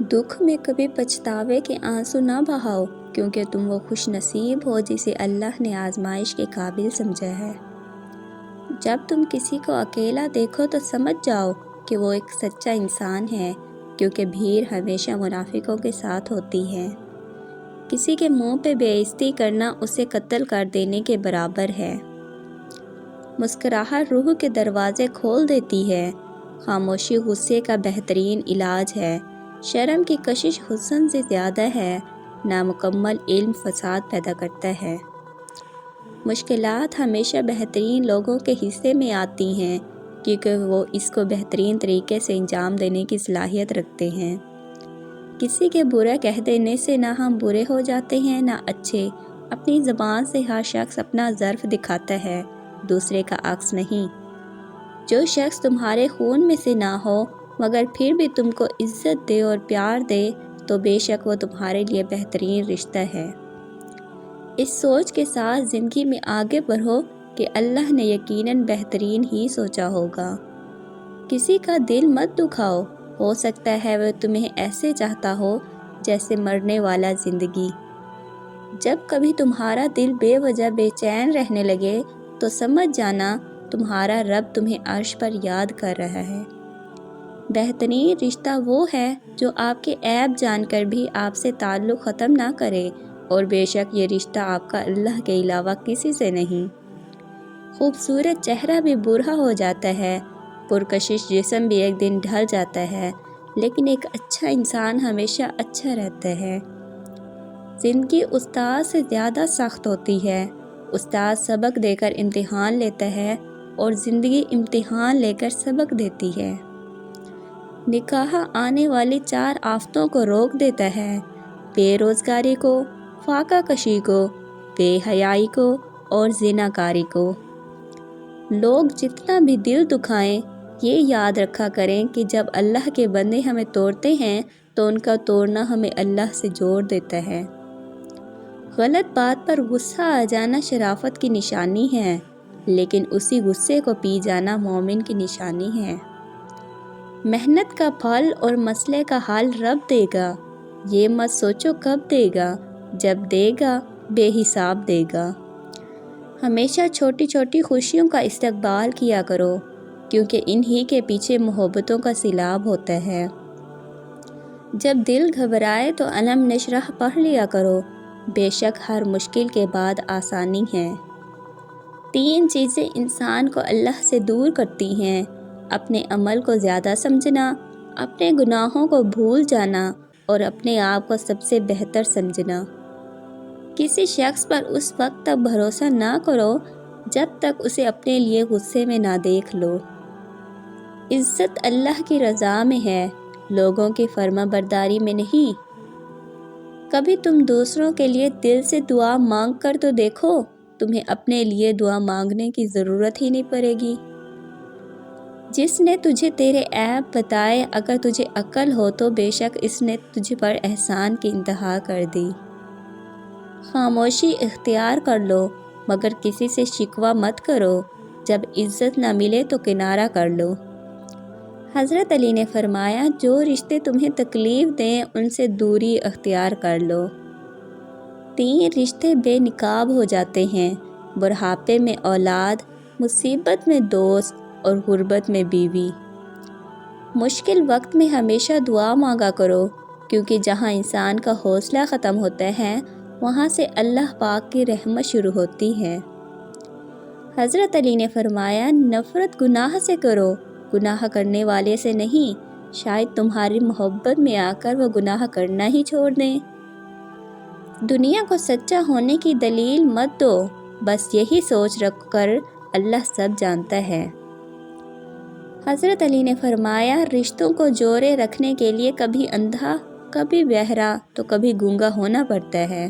دکھ میں کبھی پچھتاوے کے آنسو نہ بہاؤ، کیونکہ تم وہ خوش نصیب ہو جسے اللہ نے آزمائش کے قابل سمجھا ہے۔ جب تم کسی کو اکیلا دیکھو تو سمجھ جاؤ کہ وہ ایک سچا انسان ہے، کیونکہ بھیڑ ہمیشہ منافقوں کے ساتھ ہوتی ہے۔ کسی کے منہ پہ بے عزتی کرنا اسے قتل کر دینے کے برابر ہے۔ مسکراہٹ روح کے دروازے کھول دیتی ہے۔ خاموشی غصے کا بہترین علاج ہے۔ شرم کی کشش حسن سے زیادہ ہے۔ نامکمل علم فساد پیدا کرتا ہے۔ مشکلات ہمیشہ بہترین لوگوں کے حصے میں آتی ہیں، کیونکہ وہ اس کو بہترین طریقے سے انجام دینے کی صلاحیت رکھتے ہیں۔ کسی کے برا کہہ دینے سے نہ ہم برے ہو جاتے ہیں نہ اچھے۔ اپنی زبان سے ہر شخص اپنا ظرف دکھاتا ہے، دوسرے کا عکس نہیں۔ جو شخص تمہارے خون میں سے نہ ہو مگر پھر بھی تم کو عزت دے اور پیار دے تو بے شک وہ تمہارے لیے بہترین رشتہ ہے۔ اس سوچ کے ساتھ زندگی میں آگے بڑھو کہ اللہ نے یقیناً بہترین ہی سوچا ہوگا۔ کسی کا دل مت دکھاؤ، ہو سکتا ہے وہ تمہیں ایسے چاہتا ہو جیسے مرنے والا زندگی۔ جب کبھی تمہارا دل بے وجہ بے چین رہنے لگے تو سمجھ جانا تمہارا رب تمہیں عرش پر یاد کر رہا ہے۔ بہترین رشتہ وہ ہے جو آپ کے عیب جان کر بھی آپ سے تعلق ختم نہ کرے، اور بے شک یہ رشتہ آپ کا اللہ کے علاوہ کسی سے نہیں۔ خوبصورت چہرہ بھی برا ہو جاتا ہے، پرکشش جسم بھی ایک دن ڈھل جاتا ہے، لیکن ایک اچھا انسان ہمیشہ اچھا رہتا ہے۔ زندگی استاد سے زیادہ سخت ہوتی ہے۔ استاد سبق دے کر امتحان لیتا ہے اور زندگی امتحان لے کر سبق دیتی ہے۔ نکاح آنے والی 4 آفتوں کو روک دیتا ہے: بے روزگاری کو، فاقہ کشی کو، بے حیائی کو اور زنا کاری کو۔ لوگ جتنا بھی دل دکھائیں، یہ یاد رکھا کریں کہ جب اللہ کے بندے ہمیں توڑتے ہیں تو ان کا توڑنا ہمیں اللہ سے جوڑ دیتا ہے۔ غلط بات پر غصہ آ جانا شرافت کی نشانی ہے، لیکن اسی غصے کو پی جانا مومن کی نشانی ہے۔ محنت کا پھل اور مسئلے کا حل رب دے گا، یہ مت سوچو کب دے گا، جب دے گا بے حساب دے گا۔ ہمیشہ چھوٹی چھوٹی خوشیوں کا استقبال کیا کرو، کیونکہ انہی کے پیچھے محبتوں کا سیلاب ہوتا ہے۔ جب دل گھبرائے تو الم نشرح پڑھ لیا کرو، بے شک ہر مشکل کے بعد آسانی ہے۔ 3 چیزیں انسان کو اللہ سے دور کرتی ہیں: اپنے عمل کو زیادہ سمجھنا، اپنے گناہوں کو بھول جانا اور اپنے آپ کو سب سے بہتر سمجھنا۔ کسی شخص پر اس وقت تک بھروسہ نہ کرو جب تک اسے اپنے لیے غصے میں نہ دیکھ لو۔ عزت اللہ کی رضا میں ہے، لوگوں کی فرما برداری میں نہیں۔ کبھی تم دوسروں کے لیے دل سے دعا مانگ کر تو دیکھو، تمہیں اپنے لیے دعا مانگنے کی ضرورت ہی نہیں پڑے گی۔ جس نے تجھے تیرے عیب بتائے، اگر تجھے عقل ہو تو بے شک اس نے تجھ پر احسان کی انتہا کر دی۔ خاموشی اختیار کر لو، مگر کسی سے شکوہ مت کرو، جب عزت نہ ملے تو کنارہ کر لو۔ حضرت علی نے فرمایا، جو رشتے تمہیں تکلیف دیں ان سے دوری اختیار کر لو۔ 3 رشتے بے نقاب ہو جاتے ہیں: بڑھاپے میں اولاد، مصیبت میں دوست اور غربت میں بیوی۔ مشکل وقت میں ہمیشہ دعا مانگا کرو، کیونکہ جہاں انسان کا حوصلہ ختم ہوتا ہے وہاں سے اللہ پاک کی رحمت شروع ہوتی ہے۔ حضرت علی نے فرمایا، نفرت گناہ سے کرو، گناہ کرنے والے سے نہیں، شاید تمہاری محبت میں آ کر وہ گناہ کرنا ہی چھوڑ دیں۔ دنیا کو سچا ہونے کی دلیل مت دو، بس یہی سوچ رکھ کر اللہ سب جانتا ہے۔ حضرت علی نے فرمایا، رشتوں کو جوڑے رکھنے کے لیے کبھی اندھا، کبھی بہرا تو کبھی گونگا ہونا پڑتا ہے۔